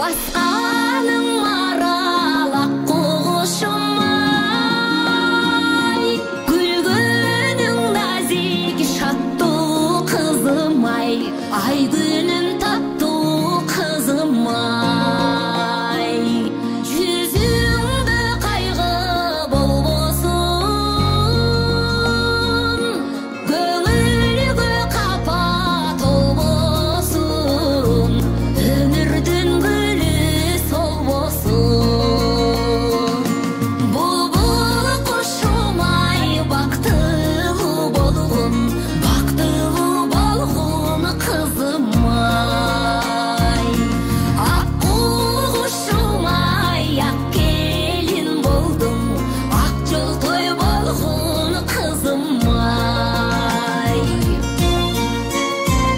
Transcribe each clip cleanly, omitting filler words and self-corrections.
басқаның маралақ құшымай, күлгінің нәзік шатту қызымай, ай күнің тату қызымай. Жүзіңді қайғы болбосын, көңілгі қапа тол болсын, өмірдің гүлі сол болсын. Бұлбұл құшымай, бақтылы болғын қызымай. Аққу құшымай, ақ келін болдым, ақ жол той болғын қызымай.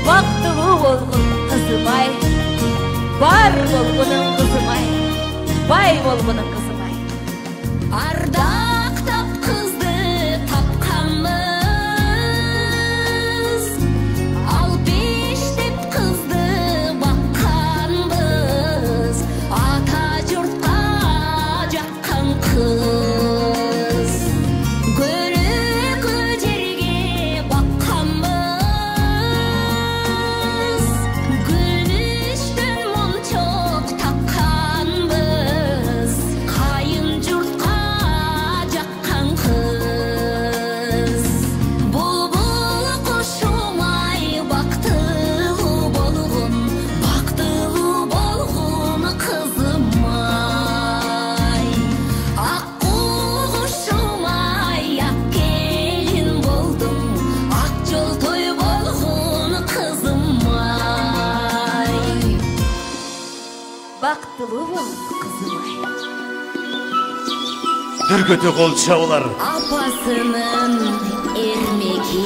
Бақтылы болғын қызымай, бар болғының қызымай, бай болғының қызымай. Ардақтап қызды тапқанбыз, алпештеп қызды баққанбыз, ата жұртқа жаққан қыз. Көрігі жерге баққанбыз, гүліштен моншақ таққанбыз, қайын жұртқа жаққан қыз. Бұлбұл құшымай, бақтылы болғын қызымай. Аққу құшымай, ақ келін болдым, ақ жол той болғын қызымай. Бақтылы болғын қызымай. Дүркөте қол чабылар. Апасының ермегі